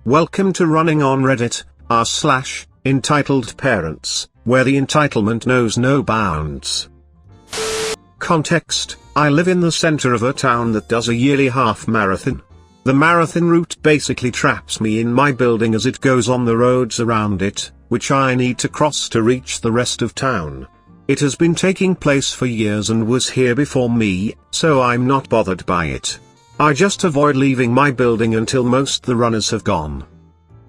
Welcome to running on Reddit, r/EntitledParents, where the entitlement knows no bounds. Context: I live in the center of a town that does a yearly half marathon. The marathon route basically traps me in my building as it goes on the roads around it, which I need to cross to reach the rest of town. It has been taking place for years and was here before me, so I'm not bothered by it. I just avoid leaving my building until most the runners have gone.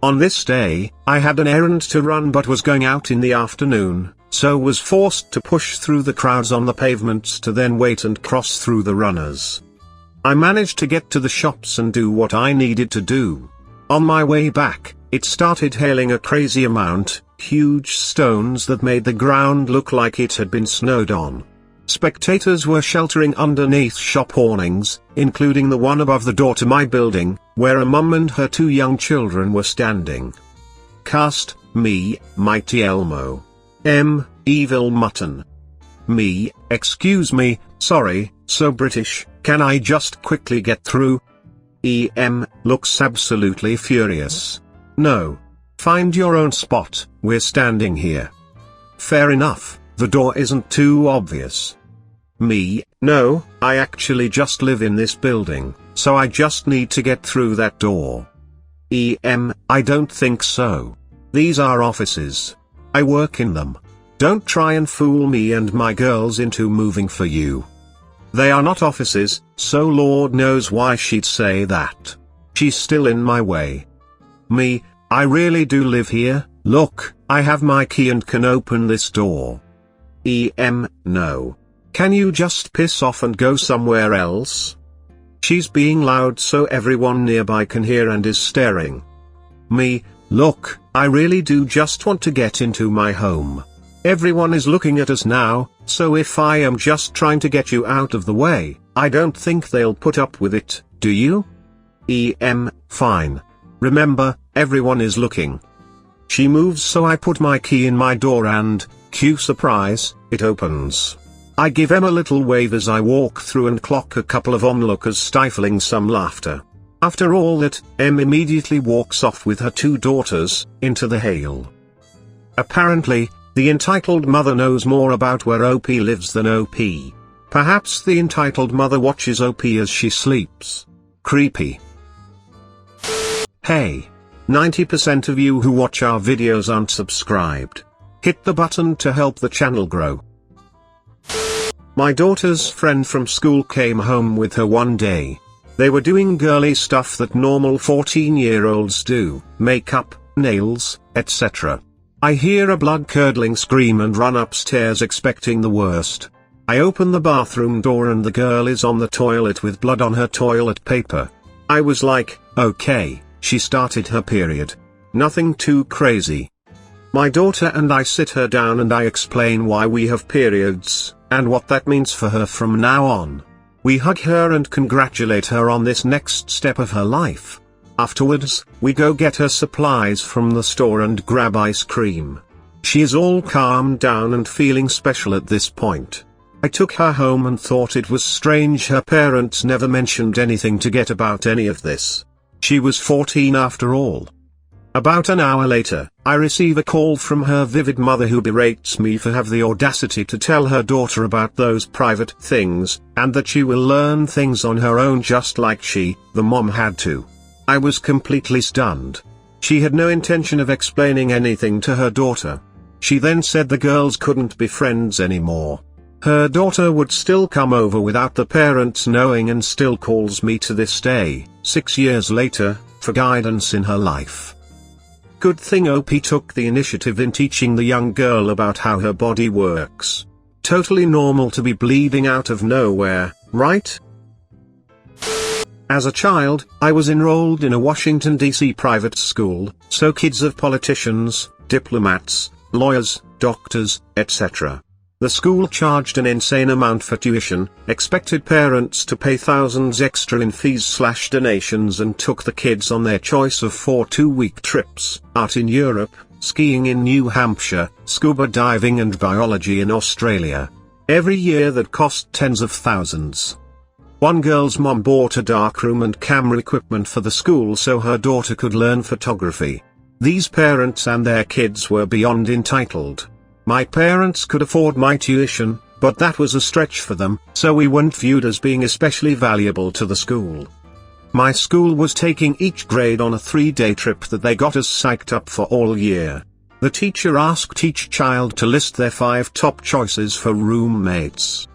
On this day, I had an errand to run but was going out in the afternoon, so was forced to push through the crowds on the pavements to then wait and cross through the runners. I managed to get to the shops and do what I needed to do. On my way back, it started hailing a crazy amount, huge stones that made the ground look like it had been snowed on. Spectators were sheltering underneath shop awnings, including the one above the door to my building, where a mum and her 2 young children were standing. Cast: me, Mighty Elmo. M, Evil Mutton. Me: excuse me, sorry, so British, can I just quickly get through? EM looks absolutely furious. No. Find your own spot, we're standing here. Fair enough. The door isn't too obvious. Me: no, I actually just live in this building, so I just need to get through that door. EM: I don't think so. These are offices. I work in them. Don't try and fool me and my girls into moving for you. They are not offices, so Lord knows why she'd say that. She's still in my way. Me: I really do live here, look, I have my key and can open this door. EM: no. Can you just piss off and go somewhere else? She's being loud so everyone nearby can hear and is staring. Me: look, I really do just want to get into my home. Everyone is looking at us now, so if I am just trying to get you out of the way, I don't think they'll put up with it, do you? EM: fine. Remember, everyone is looking. She moves so I put my key in my door and, cue surprise, it opens. I give Em a little wave as I walk through and clock a couple of onlookers stifling some laughter. After all that, Em immediately walks off with her 2 daughters, into the hail. Apparently, the entitled mother knows more about where OP lives than OP. Perhaps the entitled mother watches OP as she sleeps. Creepy. Hey! 90% of you who watch our videos aren't subscribed. Hit the button to help the channel grow. My daughter's friend from school came home with her one day. They were doing girly stuff that normal 14-year-olds do, makeup, nails, etc. I hear a blood-curdling scream and run upstairs expecting the worst. I open the bathroom door and the girl is on the toilet with blood on her toilet paper. I was like, okay, she started her period. Nothing too crazy. My daughter and I sit her down and I explain why we have periods, and what that means for her from now on. We hug her and congratulate her on this next step of her life. Afterwards, we go get her supplies from the store and grab ice cream. She is all calmed down and feeling special at this point. I took her home and thought it was strange her parents never mentioned anything to get about any of this. She was 14 after all. About an hour later, I receive a call from her vivid mother who berates me for have the audacity to tell her daughter about those private things, and that she will learn things on her own just like she, the mom, had to. I was completely stunned. She had no intention of explaining anything to her daughter. She then said the girls couldn't be friends anymore. Her daughter would still come over without the parents knowing and still calls me to this day, 6 years later, for guidance in her life. Good thing OP took the initiative in teaching the young girl about how her body works. Totally normal to be bleeding out of nowhere, right? As a child, I was enrolled in a Washington, D.C. private school, so kids of politicians, diplomats, lawyers, doctors, etc. The school charged an insane amount for tuition, expected parents to pay thousands extra in fees/donations, and took the kids on their choice of 4 2-week trips, art in Europe, skiing in New Hampshire, scuba diving and biology in Australia. Every year that cost tens of thousands. One girl's mom bought a darkroom and camera equipment for the school so her daughter could learn photography. These parents and their kids were beyond entitled. My parents could afford my tuition, but that was a stretch for them, so we weren't viewed as being especially valuable to the school. My school was taking each grade on a 3-day trip that they got us psyched up for all year. The teacher asked each child to list their 5 top choices for roommates.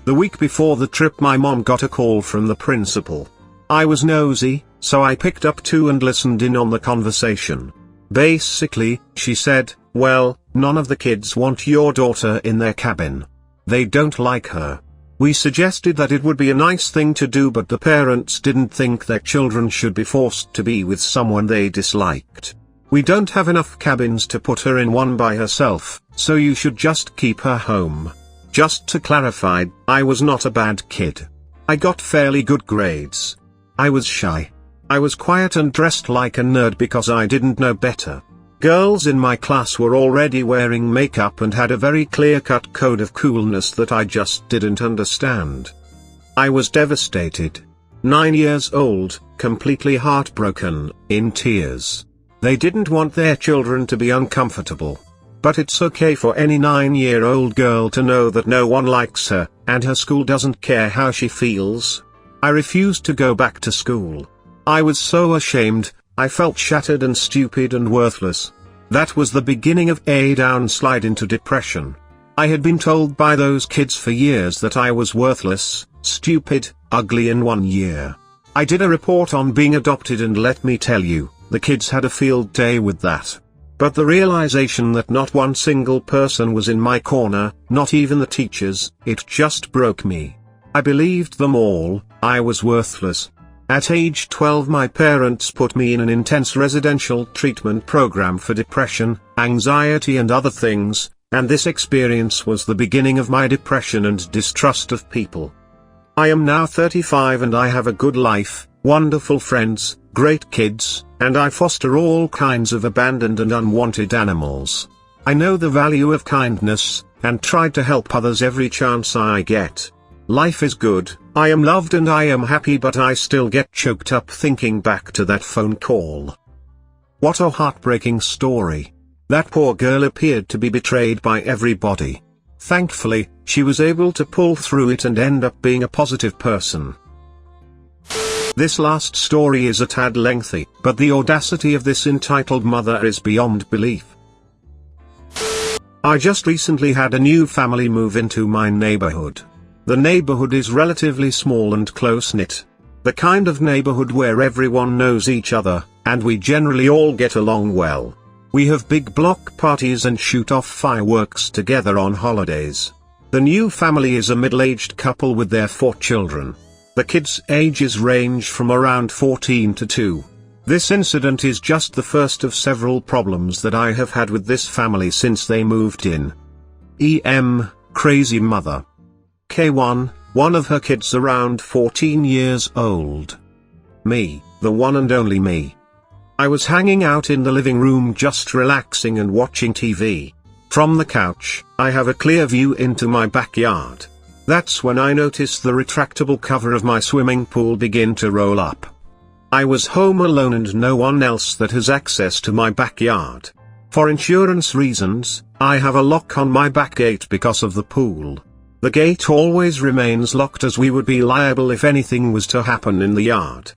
The week before the trip my mom got a call from the principal. I was nosy, so I picked up 2 and listened in on the conversation. Basically, she said, "Well, none of the kids want your daughter in their cabin. They don't like her." We suggested that it would be a nice thing to do, but the parents didn't think their children should be forced to be with someone they disliked. "We don't have enough cabins to put her in one by herself, so you should just keep her home." Just to clarify, I was not a bad kid. I got fairly good grades. I was shy. I was quiet and dressed like a nerd because I didn't know better. Girls in my class were already wearing makeup and had a very clear-cut code of coolness that I just didn't understand. I was devastated. 9 years old, completely heartbroken, in tears. They didn't want their children to be uncomfortable. But it's okay for any 9-year-old girl to know that no one likes her, and her school doesn't care how she feels. I refused to go back to school. I was so ashamed, I felt shattered and stupid and worthless. That was the beginning of a downslide into depression. I had been told by those kids for years that I was worthless, stupid, ugly in 1 year. I did a report on being adopted, and let me tell you, the kids had a field day with that. But the realization that not one single person was in my corner, not even the teachers, it just broke me. I believed them all. I was worthless. At age 12 my parents put me in an intense residential treatment program for depression, anxiety and other things, and this experience was the beginning of my depression and distrust of people. I am now 35 and I have a good life, wonderful friends, great kids, and I foster all kinds of abandoned and unwanted animals. I know the value of kindness, and try to help others every chance I get. Life is good, I am loved and I am happy, but I still get choked up thinking back to that phone call. What a heartbreaking story. That poor girl appeared to be betrayed by everybody. Thankfully, she was able to pull through it and end up being a positive person. This last story is a tad lengthy, but the audacity of this entitled mother is beyond belief. I just recently had a new family move into my neighborhood. The neighborhood is relatively small and close-knit. The kind of neighborhood where everyone knows each other, and we generally all get along well. We have big block parties and shoot off fireworks together on holidays. The new family is a middle-aged couple with their 4 children. The kids' ages range from around 14 to 2. This incident is just the first of several problems that I have had with this family since they moved in. Crazy mother. K1, one of her kids around 14 years old. Me, the one and only me. I was hanging out in the living room just relaxing and watching TV. From the couch, I have a clear view into my backyard. That's when I noticed the retractable cover of my swimming pool begin to roll up. I was home alone and no one else that has access to my backyard. For insurance reasons, I have a lock on my back gate because of the pool. The gate always remains locked as we would be liable if anything was to happen in the yard.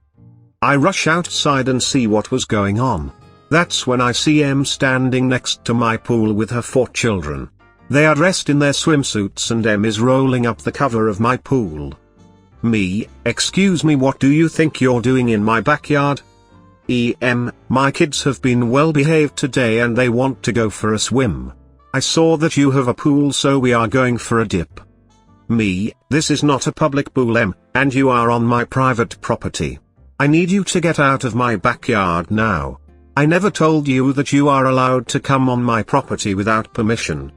I rush outside and see what was going on. That's when I see Em standing next to my pool with her 4 children. They are dressed in their swimsuits and Em is rolling up the cover of my pool. Me, excuse me, what do you think you're doing in my backyard? Em, my kids have been well behaved today and they want to go for a swim. I saw that you have a pool, so we are going for a dip. Me, this is not a public pool, Em, and you are on my private property. I need you to get out of my backyard now. I never told you that you are allowed to come on my property without permission.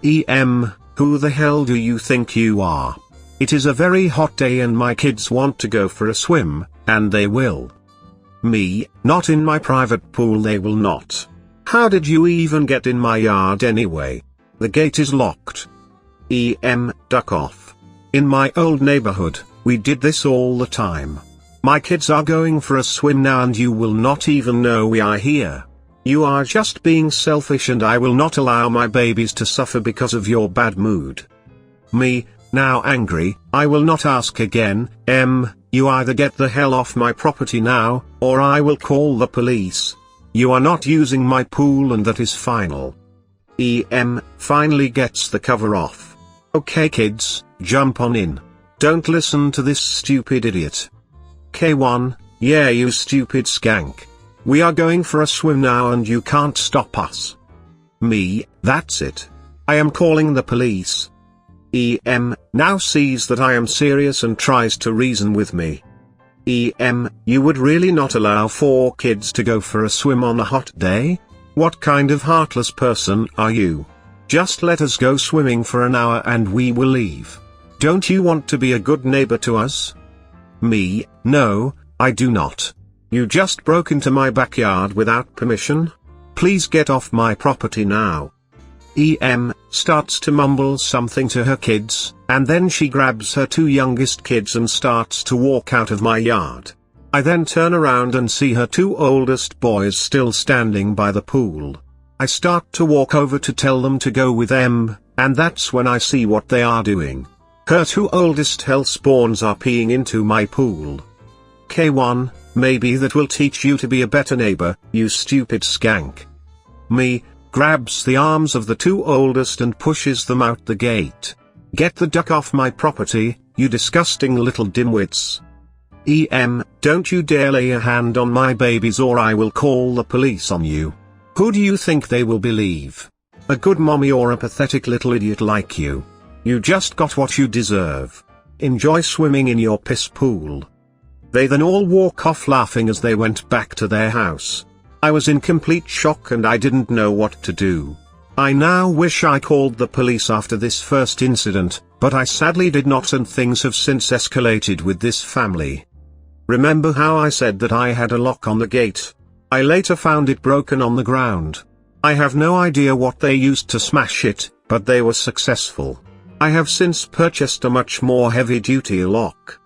Em, who the hell do you think you are? It is a very hot day and my kids want to go for a swim, and they will. Me, not in my private pool, they will not. How did you even get in my yard anyway? The gate is locked. Em, duck off. In my old neighborhood, We did this all the time. My kids are going for a swim now and you will not even know we are here. You are just being selfish and I will not allow my babies to suffer because of your bad mood. Me, now angry, I will not ask again. You either get the hell off my property now, or I will call the police. You are not using my pool and that is final. Finally gets the cover off. Okay kids, jump on in. Don't listen to this stupid idiot. K1, yeah you stupid skank. We are going for a swim now and you can't stop us. Me, that's it. I am calling the police. Now sees that I am serious and tries to reason with me. You would really not allow 4 kids to go for a swim on a hot day? What kind of heartless person are you? Just let us go swimming for an hour and we will leave. Don't you want to be a good neighbor to us? Me, no, I do not. You just broke into my backyard without permission? Please get off my property now. Starts to mumble something to her kids, and then she grabs her 2 youngest kids and starts to walk out of my yard. I then turn around and see her 2 oldest boys still standing by the pool. I start to walk over to tell them to go with them, and that's when I see what they are doing. Her 2 oldest hell spawns are peeing into my pool. K1, maybe that will teach you to be a better neighbor, you stupid skank. Me, grabs the arms of the 2 oldest and pushes them out the gate. Get the duck off my property, you disgusting little dimwits. Don't you dare lay a hand on my babies or I will call the police on you. Who do you think they will believe? A good mommy or a pathetic little idiot like you? You just got what you deserve. Enjoy swimming in your piss pool. They then all walk off laughing as they went back to their house. I was in complete shock and I didn't know what to do. I now wish I called the police after this first incident, but I sadly did not and things have since escalated with this family. Remember how I said that I had a lock on the gate? I later found it broken on the ground. I have no idea what they used to smash it, but they were successful. I have since purchased a much more heavy-duty lock.